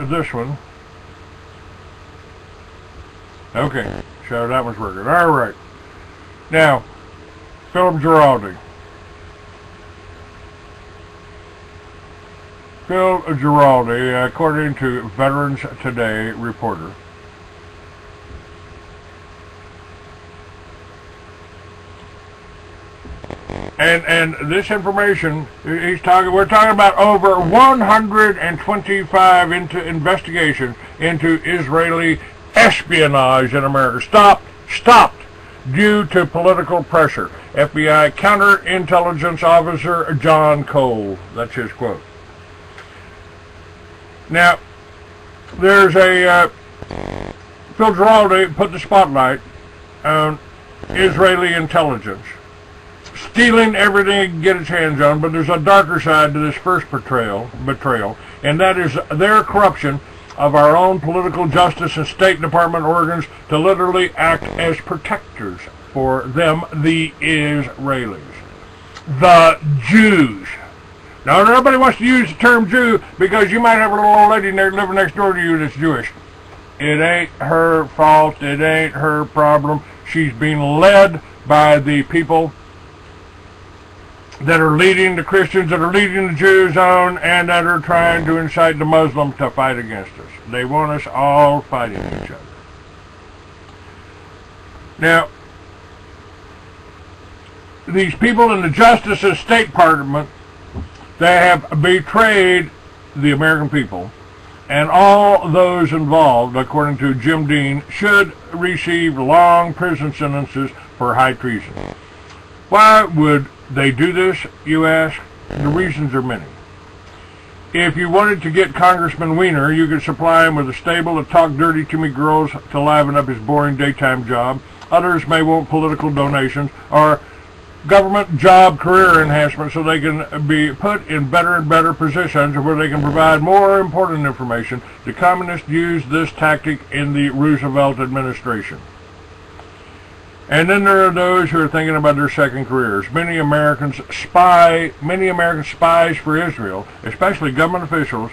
this one. Okay, so that one's working. Alright. Now, Philip Giraldi. Phil Giraldi, according to Veterans Today reporter, and this information, we're talking about over 125 investigations into Israeli espionage in America. Stopped due to political pressure. FBI counterintelligence officer John Cole. That's his quote. Now, there's a Phil Giraldi put the spotlight on Israeli intelligence, stealing everything it can get its hands on, but there's a darker side to this first betrayal, and that is their corruption of our own political justice and State Department organs to literally act as protectors for them, the Israelis. The Jews. Now, everybody wants to use the term Jew because you might have a little old lady living next door to you that's Jewish. It ain't her fault. It ain't her problem. She's being led by the people that are leading the Christians, that are leading the Jews on, and that are trying to incite the Muslims to fight against us. They want us all fighting each other. Now, these people in the Justice and State Department, they have betrayed the American people, and all those involved, according to Jim Dean, should receive long prison sentences for high treason. Why would they do this, you ask? The reasons are many. If you wanted to get Congressman Weiner, you could supply him with a stable to talk dirty to me girls to liven up his boring daytime job. Others may want political donations or government job career enhancement so they can be put in better and better positions where they can provide more important information. The communists used this tactic in the Roosevelt administration. And then there are those who are thinking about their second careers. Many American spies for Israel, especially government officials,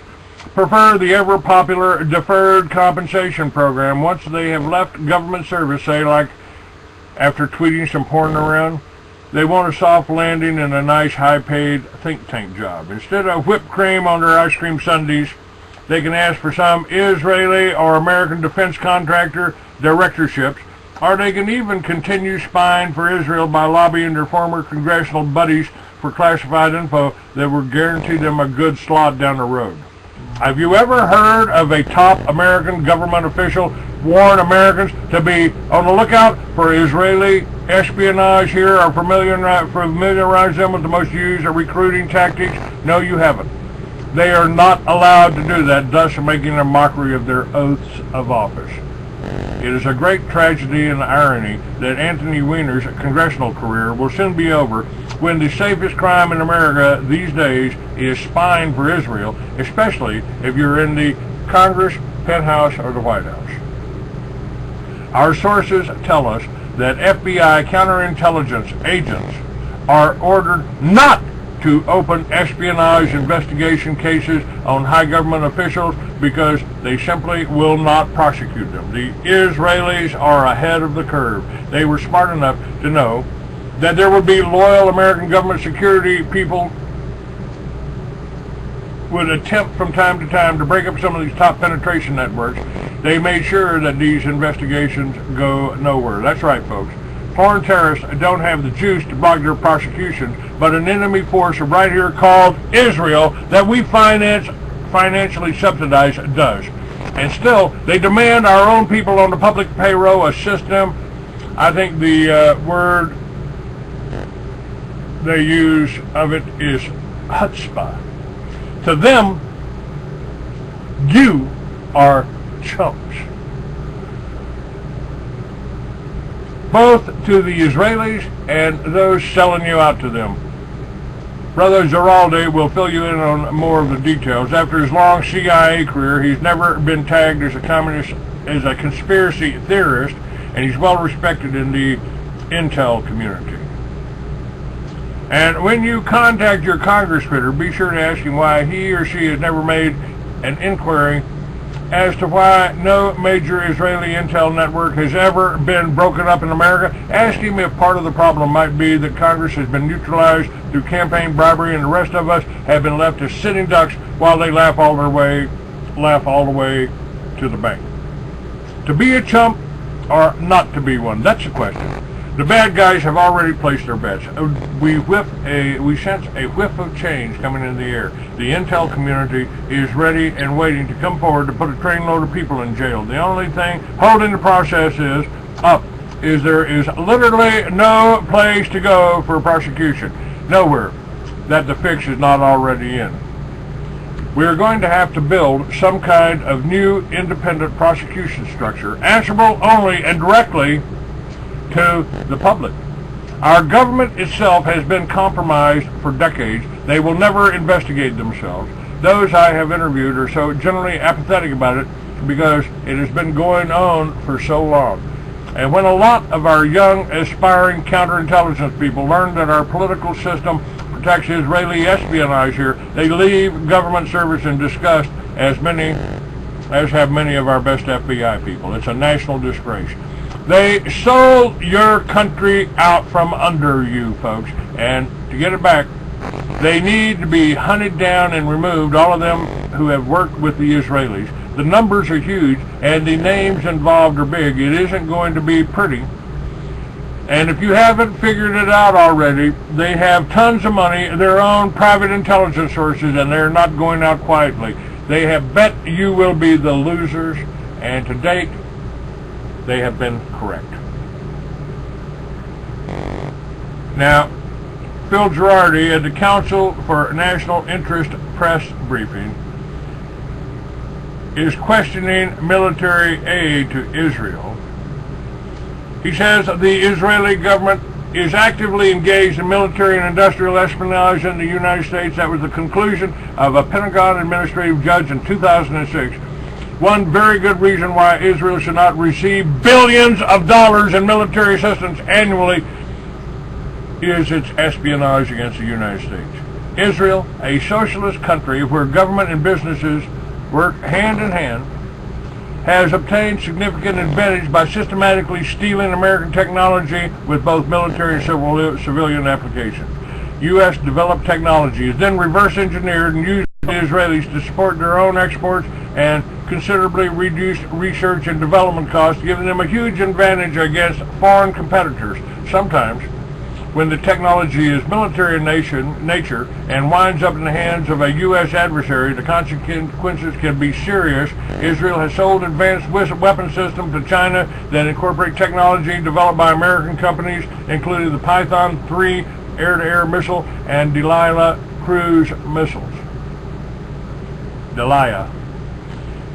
prefer the ever-popular deferred compensation program once they have left government service, say like after tweeting some porn around. They want a soft landing and a nice high-paid think tank job. Instead of whipped cream on their ice cream sundaes, they can ask for some Israeli or American defense contractor directorships, or they can even continue spying for Israel by lobbying their former congressional buddies for classified info that would guarantee them a good slot down the road. Have you ever heard of a top American government official warn Americans to be on the lookout for Israeli espionage here or familiarize them with the most used recruiting tactics? No, you haven't. They are not allowed to do that, thus making a mockery of their oaths of office. It is a great tragedy and irony that Anthony Weiner's congressional career will soon be over when the safest crime in America these days is spying for Israel, especially if you're in the Congress, penthouse, or the White House. Our sources tell us that FBI counterintelligence agents are ordered not to open espionage investigation cases on high government officials because they simply will not prosecute them. The Israelis are ahead of the curve. They were smart enough to know that there would be loyal American government security people would attempt from time to time to break up some of these top penetration networks. They made sure that these investigations go nowhere. That's right, folks. Foreign terrorists don't have the juice to block their prosecution, but an enemy force right here called Israel that we financially subsidize does. And still, they demand our own people on the public payroll assist them. I think the word they use of it is chutzpah. To them, you are chumps. Both to the Israelis and those selling you out to them. Brother Giraldi will fill you in on more of the details. After his long CIA career, he's never been tagged as a communist, as a conspiracy theorist, and he's well respected in the intel community. And when you contact your congressman, be sure to ask him why he or she has never made an inquiry as to why no major Israeli intel network has ever been broken up in America. Ask him if part of the problem might be that Congress has been neutralized through campaign bribery and the rest of us have been left as sitting ducks while they laugh all the way to the bank. To be a chump or not to be one? That's the question. The bad guys have already placed their bets. We sense a whiff of change coming in the air. The intel community is ready and waiting to come forward to put a trainload of people in jail. The only thing holding the process is there is literally no place to go for prosecution. Nowhere that the fix is not already in. We are going to have to build some kind of new independent prosecution structure, answerable only and directly to the public. Our government itself has been compromised for decades. They will never investigate themselves. Those I have interviewed are so generally apathetic about it because it has been going on for so long. And when a lot of our young, aspiring counterintelligence people learn that our political system protects Israeli espionage here, they leave government service in disgust, as have many of our best FBI people. It's a national disgrace. They sold your country out from under you, folks, and to get it back, they need to be hunted down and removed, all of them who have worked with the Israelis. The numbers are huge, and the names involved are big. It isn't going to be pretty. And if you haven't figured it out already, they have tons of money, their own private intelligence sources, and they're not going out quietly. They have bet you will be the losers, and to date, they have been correct. Now, Phil Girardi at the Council for National Interest press briefing is questioning military aid to Israel. He says the Israeli government is actively engaged in military and industrial espionage in the United States. That was the conclusion of a Pentagon administrative judge in 2006. One very good reason why Israel should not receive billions of dollars in military assistance annually is its espionage against the United States. Israel, a socialist country where government and businesses work hand in hand, has obtained significant advantage by systematically stealing American technology with both military and civilian applications. U.S. developed technology is then reverse engineered and used by the Israelis to support their own exports and considerably reduced research and development costs, giving them a huge advantage against foreign competitors. Sometimes, when the technology is military in nature and winds up in the hands of a U.S. adversary, the consequences can be serious. Israel has sold advanced weapon systems to China that incorporate technology developed by American companies, including the Python 3 air-to-air missile and Delilah cruise missiles.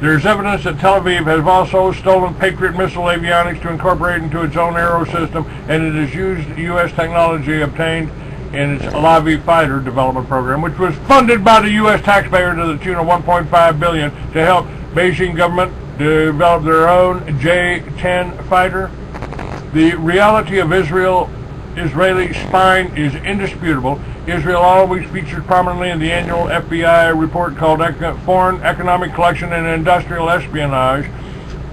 There's evidence that Tel Aviv has also stolen Patriot missile avionics to incorporate into its own aero system, and it has used U.S. technology obtained in its Alavi fighter development program, which was funded by the U.S. taxpayer to the tune of $1.5 billion to help Beijing government develop their own J-10 fighter. The reality of Israeli spying is indisputable. Israel always features prominently in the annual FBI report called Foreign Economic Collection and Industrial Espionage.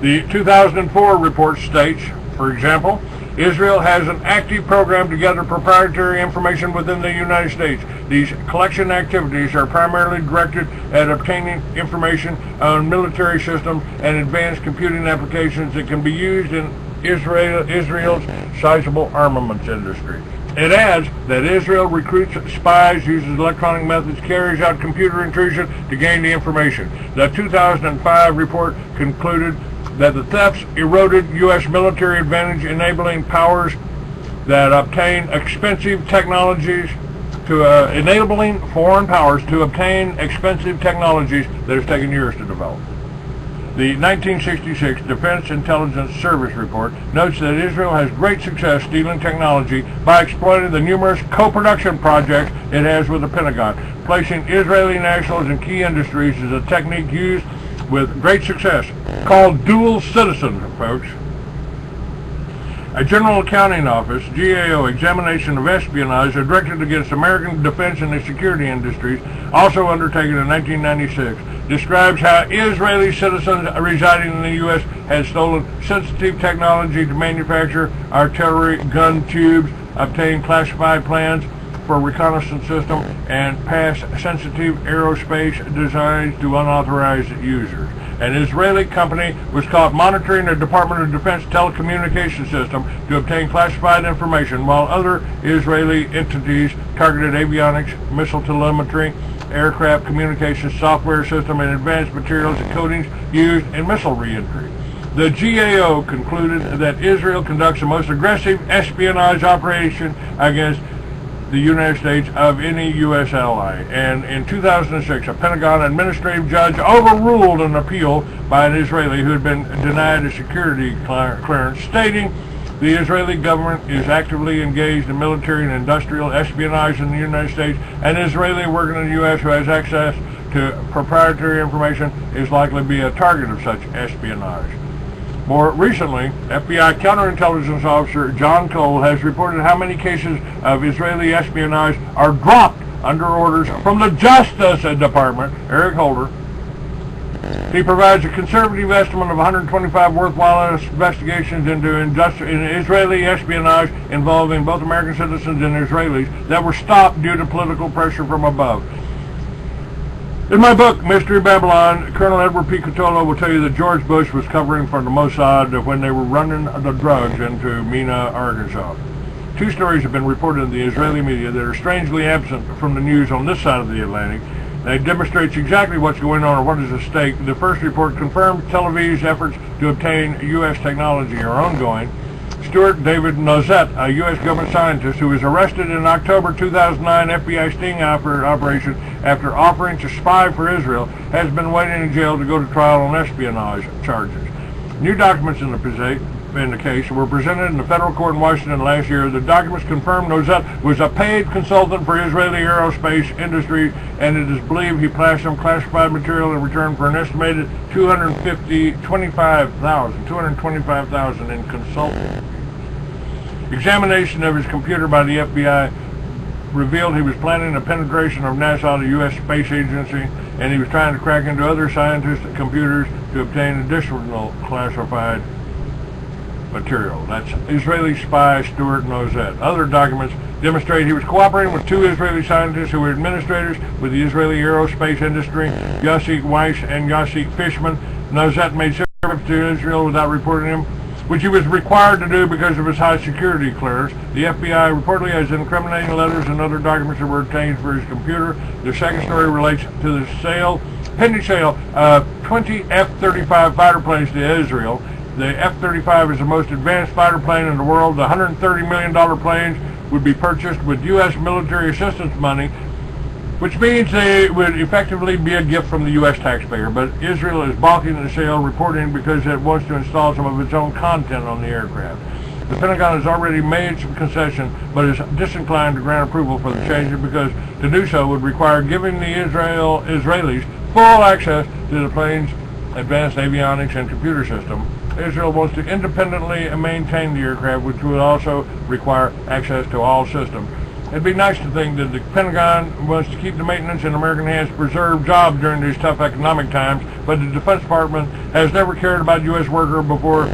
The 2004 report states, for example, Israel has an active program to gather proprietary information within the United States. These collection activities are primarily directed at obtaining information on military systems and advanced computing applications that can be used in Israel's sizable armaments industry. It adds that Israel recruits spies, uses electronic methods, carries out computer intrusion to gain the information. The 2005 report concluded that the thefts eroded U.S. military advantage, enabling powers that obtain expensive technologies enabling foreign powers to obtain expensive technologies that has taken years to develop. The 1966 Defense Intelligence Service report notes that Israel has great success stealing technology by exploiting the numerous co-production projects it has with the Pentagon. Placing Israeli nationals in key industries is a technique used with great success, called dual citizen, folks. A General Accounting Office, GAO, examination of espionage directed against American defense and the security industries, also undertaken in 1996, describes how Israeli citizens residing in the U.S. had stolen sensitive technology to manufacture artillery gun tubes, obtain classified plans for reconnaissance system, and pass sensitive aerospace designs to unauthorized users. An Israeli company was caught monitoring the Department of Defense telecommunication system to obtain classified information, while other Israeli entities targeted avionics, missile telemetry, aircraft communications software system, and advanced materials and coatings used in missile reentry. The GAO concluded that Israel conducts the most aggressive espionage operation against the United States of any U.S. ally, and in 2006 a Pentagon administrative judge overruled an appeal by an Israeli who had been denied a security clearance, stating the Israeli government is actively engaged in military and industrial espionage in the United States. An Israeli working in the U.S. who has access to proprietary information is likely to be a target of such espionage. More recently, FBI counterintelligence officer John Cole has reported how many cases of Israeli espionage are dropped under orders from the Justice Department. Eric Holder. He provides a conservative estimate of 125 worthwhile investigations into Israeli espionage involving both American citizens and Israelis that were stopped due to political pressure from above. In my book, Mystery Babylon, Colonel Edward P. Cotolo will tell you that George Bush was covering for the Mossad when they were running the drugs into Mena, Arkansas. Two stories have been reported in the Israeli media that are strangely absent from the news on this side of the Atlantic. They demonstrate exactly what's going on or what is at stake. The first report confirmed Tel Aviv's efforts to obtain U.S. technology are ongoing. Stuart David Nozet, a U.S. government scientist who was arrested in October 2009 FBI sting operation after offering to spy for Israel, has been waiting in jail to go to trial on espionage charges. New documents in the case were presented in the federal court in Washington last year. The documents confirmed Nozet was a paid consultant for Israeli aerospace industry, and it is believed he passed some classified material in return for an estimated $225,000 in consulting. Examination of his computer by the FBI revealed he was planning a penetration of NASA, the U.S. Space Agency, and he was trying to crack into other scientists' computers to obtain additional classified material. That's Israeli spy Stuart Nozet. Other documents demonstrate he was cooperating with two Israeli scientists who were administrators with the Israeli aerospace industry, Yossi Weiss and Yossi Fishman. Nozet made several trips to Israel without reporting him, which he was required to do because of his high security clearance. The FBI reportedly has incriminating letters and other documents that were obtained for his computer. The second story relates to the pending sale of 20 F-35 fighter planes to Israel. The F-35 is the most advanced fighter plane in the world. The $130 million planes would be purchased with U.S. military assistance money, which means they would effectively be a gift from the U.S. taxpayer. But Israel is balking at the sale, reporting because it wants to install some of its own content on the aircraft. The Pentagon has already made some concession, but is disinclined to grant approval for the changes because to do so would require giving the Israelis full access to the plane's advanced avionics and computer system. Israel wants to independently maintain the aircraft, which would also require access to all systems. It'd be nice to think that the Pentagon wants to keep the maintenance in American hands to preserve jobs during these tough economic times, but the Defense Department has never cared about U.S. workers before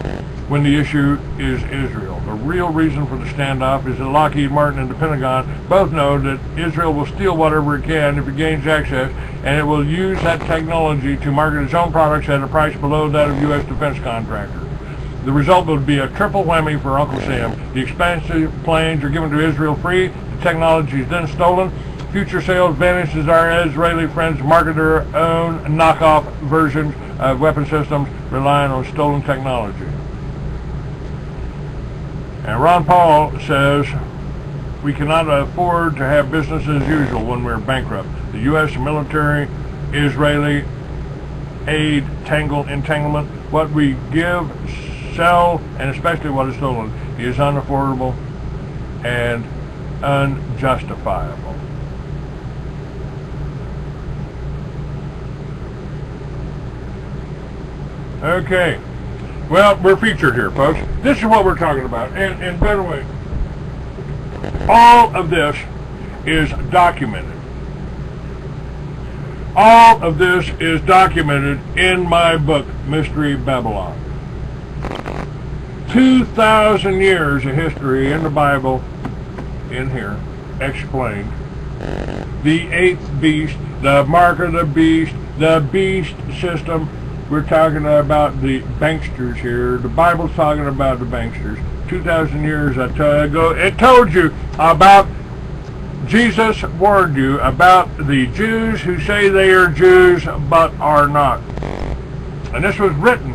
when the issue is Israel. The real reason for the standoff is that Lockheed Martin and the Pentagon both know that Israel will steal whatever it can if it gains access, and it will use that technology to market its own products at a price below that of U.S. defense contractors. The result would be a triple whammy for Uncle Sam. The expensive planes are given to Israel free, the technology is then stolen, future sales vanish as our Israeli friends market their own knockoff versions of weapon systems relying on stolen technology. And Ron Paul says, we cannot afford to have business as usual when we're bankrupt. The U.S. military, Israeli aid entanglement, what we give, sell, and especially what is stolen, is unaffordable and unjustifiable. Okay. Well, we're featured here, folks. This is what we're talking about. And by the way, all of this is documented. All of this is documented in my book, Mystery Babylon. 2,000 years of history in the Bible, in here, explained. The eighth beast, the mark of the beast system. We're talking about the banksters here. The Bible's talking about the banksters. 2,000 years ago, it told you about, Jesus warned you about the Jews who say they are Jews but are not. And this was written.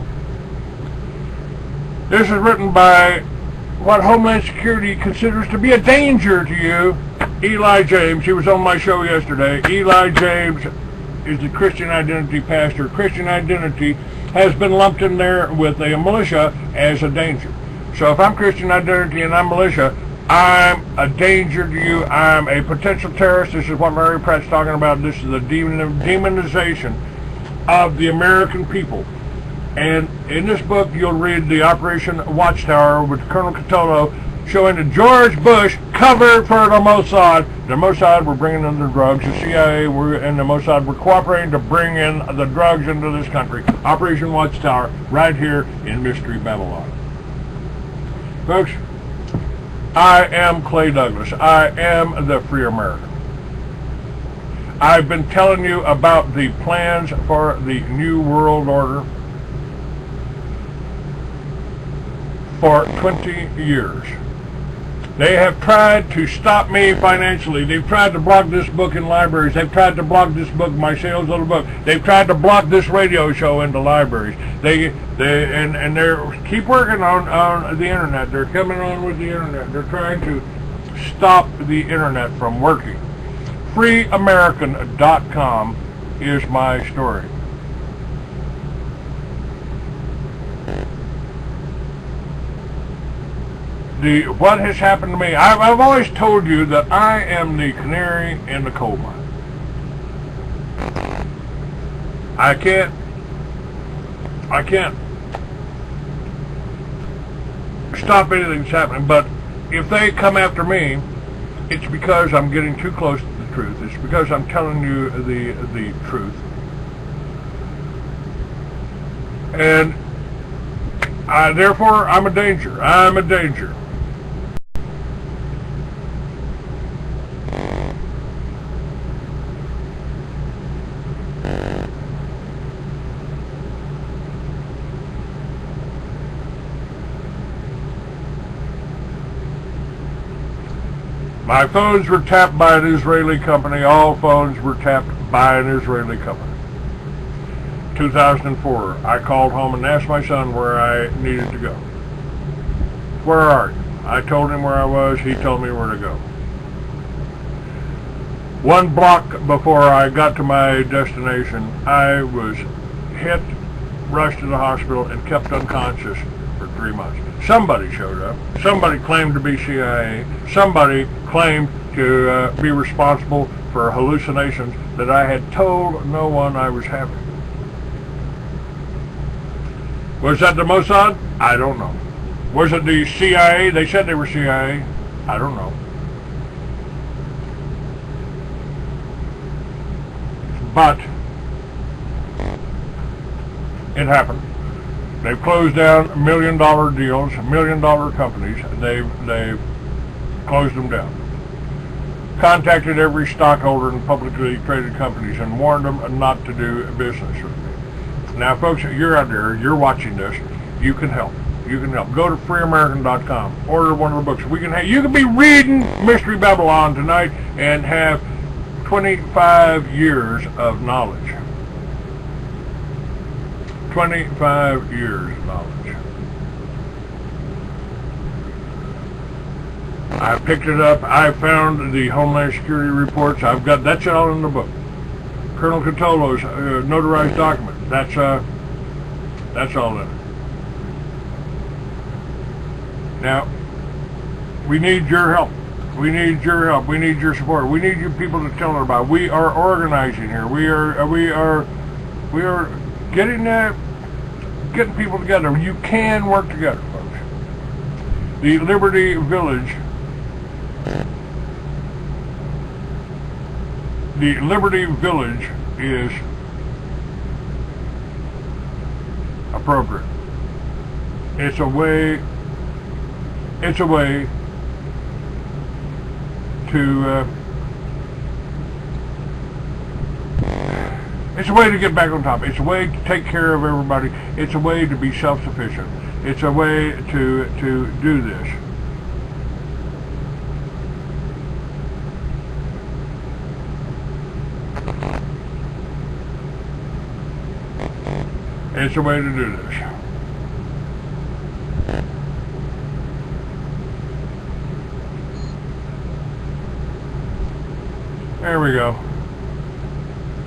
This is written by what Homeland Security considers to be a danger to you, Eli James. He was on my show yesterday. Eli James is the Christian Identity pastor. Christian Identity has been lumped in there with a militia as a danger. So if I'm Christian Identity and I'm militia, I'm a danger to you. I'm a potential terrorist. This is what Larry Pratt's talking about. This is the demonization of the American people. And in this book, you'll read the Operation Watchtower with Colonel Catolo showing that George Bush covered for the Mossad. The Mossad were bringing in the drugs. The CIA and the Mossad were cooperating to bring in the drugs into this country. Operation Watchtower, right here in Mystery Babylon. Folks, I am Clay Douglas. I am the Free American. I've been telling you about the plans for the New World Order for 20 years. They have tried to stop me financially. They've tried to block this book in libraries. They've tried to block this book, my sales of the book. They've tried to block this radio show into libraries. They keep working on the internet. They're coming on with the internet. They're trying to stop the internet from working. FreeAmerican.com is my story. What has happened to me, I've always told you that I am the canary in the coal mine. I can't stop anything that's happening, but if they come after me, it's because I'm getting too close to the truth. It's because I'm telling you the truth. And therefore, I'm a danger. I'm a danger. My phones were tapped by an Israeli company. All phones were tapped by an Israeli company. 2004, I called home and asked my son where I needed to go. Where are you? I told him where I was. He told me where to go. 1 block before I got to my destination, I was hit, rushed to the hospital, and kept unconscious for 3 months. Somebody showed up. Somebody claimed to be CIA. Somebody claimed to be responsible for hallucinations that I had told no one I was having. Was that the Mossad? I don't know. Was it the CIA? They said they were CIA. I don't know. But it happened. They've closed down $1 million deals, $1 million companies. They've closed them down. Contacted every stockholder in publicly traded companies and warned them not to do business with me. Now, folks, you're out there, you're watching this. You can help. You can help. Go to FreeAmerican.com. Order one of the books. You can be reading Mystery Babylon tonight and have 25 years of knowledge. 25 years of knowledge. I picked it up. I found the Homeland Security reports. That's all in the book. Colonel Catolo's notarized document. That's all in it. Now, we need your help. We need your help. We need your support. We need you people to tell her about. We are organizing here. We are getting getting people together. You can work together, folks. The Liberty Village. The Liberty Village is appropriate. It's a way to it's a way to get back on top. It's a way to take care of everybody. It's a way to be self-sufficient. It's a way to do this. It's a way to do this. There we go.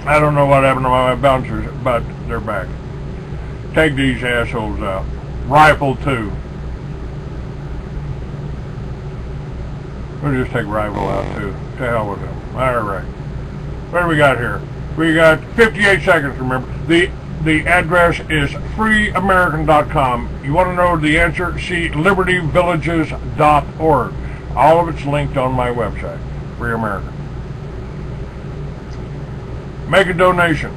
I don't know what happened to my bouncers, but they're back. Take these assholes out. Rifle 2. We'll just take Rifle out too. To hell with them. Alright. What do we got here? We got 58 seconds, remember. The address is freeamerican.com. You want to know the answer? See libertyvillages.org. All of it's linked on my website. Free American. Make a donation.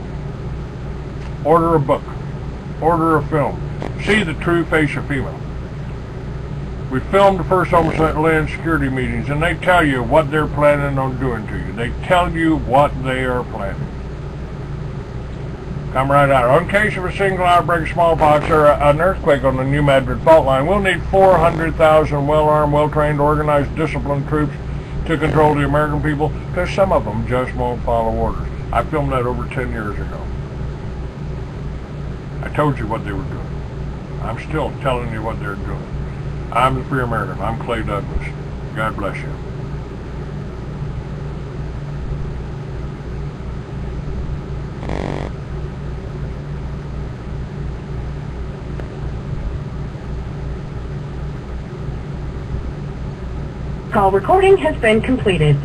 Order a book. Order a film. See the true face of FEMA. We filmed the first Homeland Security meetings, and they tell you what they're planning on doing to you. They tell you what they are planning. Come right out. In case of a single outbreak of smallpox or an earthquake on the New Madrid fault line, we'll need 400,000 well-armed, well-trained, organized, disciplined troops to control the American people, because some of them just won't follow orders. I filmed that over 10 years ago. I told you what they were doing. I'm still telling you what they're doing. I'm the Free American. I'm Clay Douglas. God bless you. Call recording has been completed.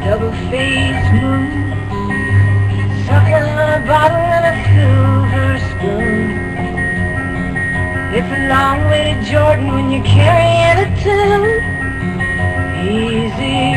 Double-faced moon, sucking on a bottle and a silver spoon. It's a long way to Jordan when you're carrying a tune. Easy